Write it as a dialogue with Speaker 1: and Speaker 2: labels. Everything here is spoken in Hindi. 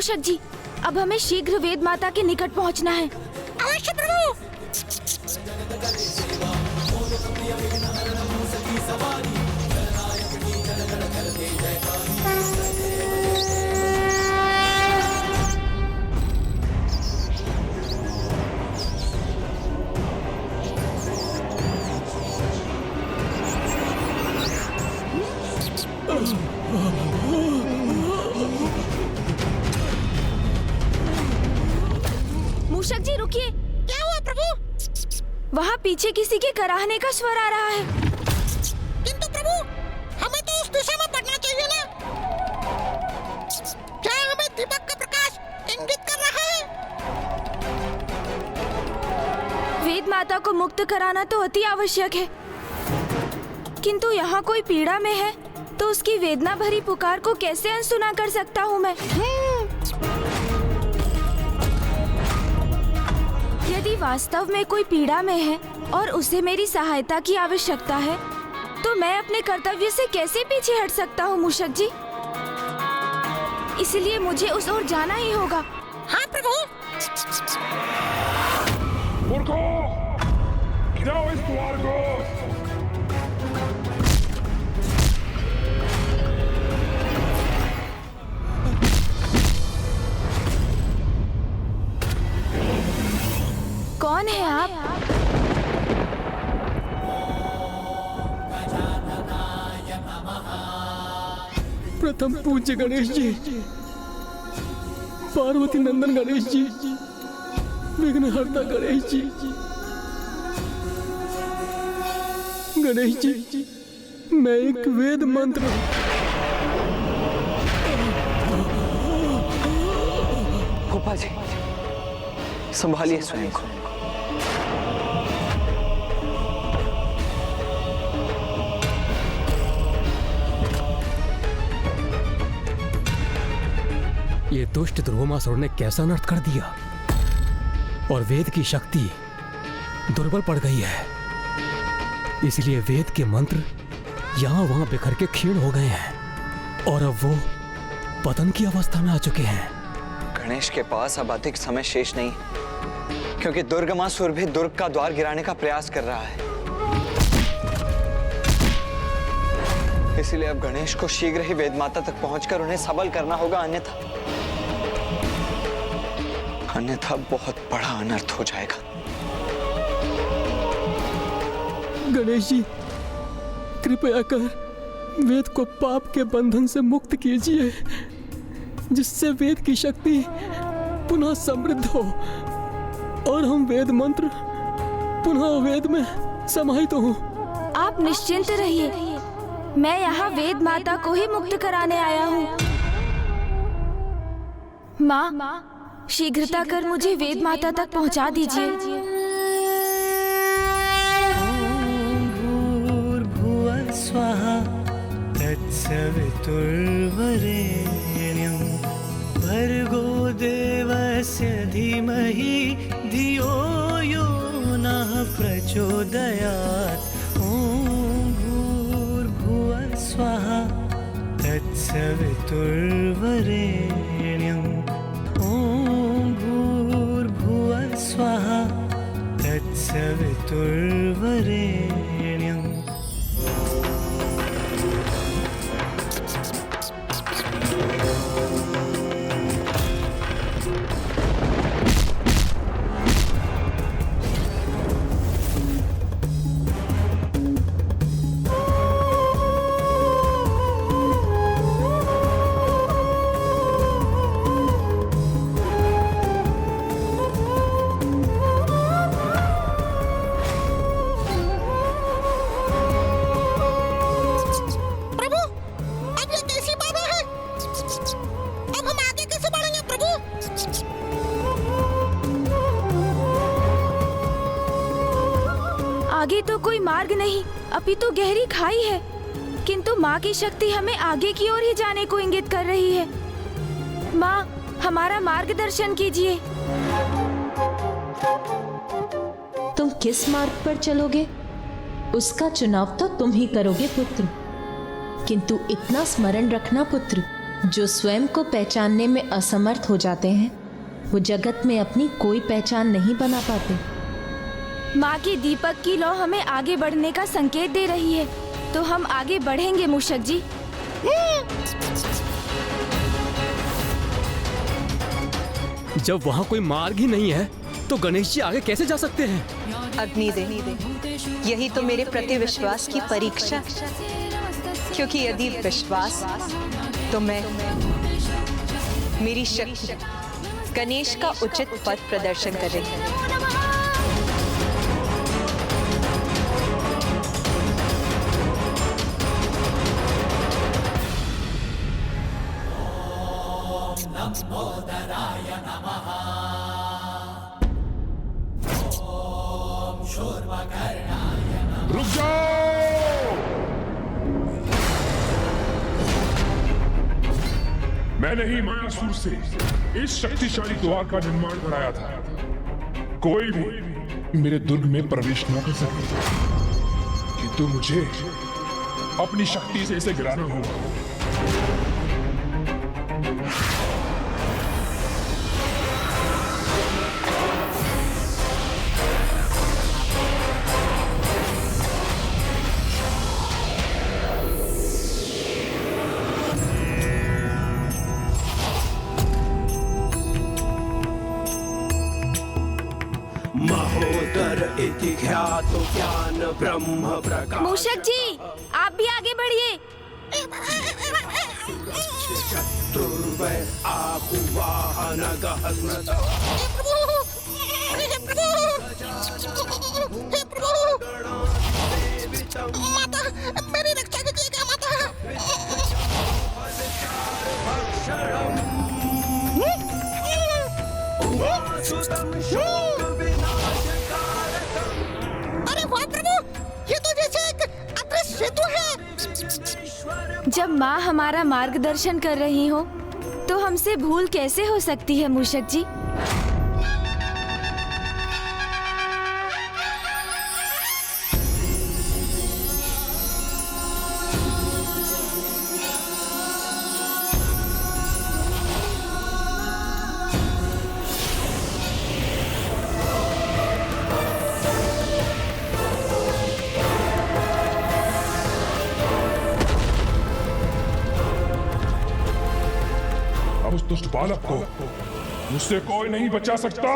Speaker 1: मूषक जी, अब हमें शीघ्र वेद माता के निकट पहुंचना है।
Speaker 2: अवश्य प्रभु।
Speaker 1: मूषक जी रुकिए।
Speaker 2: क्या हुआ प्रभु?
Speaker 1: वहाँ पीछे किसी के कराहने का स्वर आ रहा है।
Speaker 2: किंतु प्रभु, हमें तो उस दिशा में बढ़ना चाहिए ना। क्या हमें दीपक का प्रकाश इंगित कर रहा है?
Speaker 1: वेद माता को मुक्त कराना तो अति आवश्यक है, किंतु यहाँ कोई पीड़ा में है तो उसकी वेदना भरी पुकार को कैसे अनसुना कर सकता हूँ मैं? यदि वास्तव में कोई पीड़ा में है और उसे मेरी सहायता की आवश्यकता है, तो मैं अपने कर्तव्य से कैसे पीछे हट सकता हूँ मूषक जी? इसलिए मुझे उस ओर जाना ही होगा।
Speaker 2: हाँ प्रभु।
Speaker 3: मूर्खों, गिराओ इस द्वार को।
Speaker 1: कौन है आप?
Speaker 4: प्रथम पूज्य गणेश जी, पार्वती नंदन गणेश जी, विघ्नहर्ता गणेश जी। गणेश जी, मैं एक वेद मंत्र
Speaker 5: गोपाल जी, संभालिए स्वयं को।
Speaker 4: ये दुष्ट ध्रुवमासुर ने कैसा अनर्थ कर दिया और वेद की शक्ति दुर्बल पड़ गई है। इसलिए वेद के मंत्र यहां वहां बिखर के क्षीण हो गए हैं और अब वो पतन की अवस्था में आ चुके हैं।
Speaker 5: गणेश के पास अब अधिक समय शेष नहीं, क्योंकि दुर्गमासुर भी दुर्ग का द्वार गिराने का प्रयास कर रहा है। इसलिए अब गणेश को शीघ्र ही वेद माता तक पहुंचकर उन्हें सबल करना होगा, अन्यथा बहुत बड़ा अनर्थ हो जाएगा।
Speaker 4: गणेश जी, कृपया कर वेद को पाप के बंधन से मुक्त कीजिए, जिससे वेद की शक्ति पुनः समृद्ध हो और हम वेद मंत्र पुनः वेद में समाहित हो।
Speaker 1: आप निश्चिंत रहिए, मैं यहाँ वेद माता को ही मुक्त कराने आया हूँ। माँ, शीघ्रता कर मुझे वेद माता तक पहुँचा दीजिए।
Speaker 6: भूर्भुवः स्वः तत्सवितुर्वरेण्यं भर्गो देवस्य धीमहि धियो यो नः प्रचोदयात्। ॐ भूर्भुवः स्वः तत्सवितुर्वरेण्यं ॐ भूर्भुवः स्वः तत्सवितुर्वरेण्यम्।
Speaker 1: आगे तो कोई मार्ग नहीं, अपितु गहरी खाई है, किंतु माँ की शक्ति हमें आगे की ओर ही जाने को इंगित कर रही है। माँ, हमारा मार्गदर्शन कीजिए।
Speaker 7: तुम किस मार्ग पर चलोगे उसका चुनाव तो तुम ही करोगे पुत्र, किंतु इतना स्मरण रखना पुत्र जो स्वयं को पहचानने में असमर्थ हो जाते हैं वो जगत में अपनी कोई पहचान नहीं बना पाते।
Speaker 1: माँ की दीपक की लौ हमें आगे बढ़ने का संकेत दे रही है, तो हम आगे बढ़ेंगे मूषक जी।
Speaker 4: जब वहाँ कोई मार्ग ही नहीं है तो गणेश जी आगे कैसे जा सकते हैं?
Speaker 8: अग्निदेव, यही तो मेरे प्रति विश्वास की परीक्षा, क्योंकि यदि विश्वास तो मैं, मेरी शक्ति गणेश का उचित पथ प्रदर्शन करेगी।
Speaker 3: रुक जाओ! मैंने ही मायासुर से इस शक्तिशाली द्वार का निर्माण कराया था। कोई भी मेरे दुर्ग में प्रवेश न कर सके, किंतु मुझे अपनी शक्ति से इसे गिराना होगा।
Speaker 1: मूषक जी, आप भी आगे बढ़िए।
Speaker 2: हे प्रभु, माता मेरी रक्षा कीजिएगा माता। अरे वाह प्रभु, ये तो जैसे एक अदृश्य सेतु है।
Speaker 1: जब माँ हमारा मार्गदर्शन कर रही हो तो हमसे भूल कैसे हो सकती है मूषक जी?
Speaker 3: अब उस दुष्ट बालक को मुझसे कोई नहीं बचा सकता।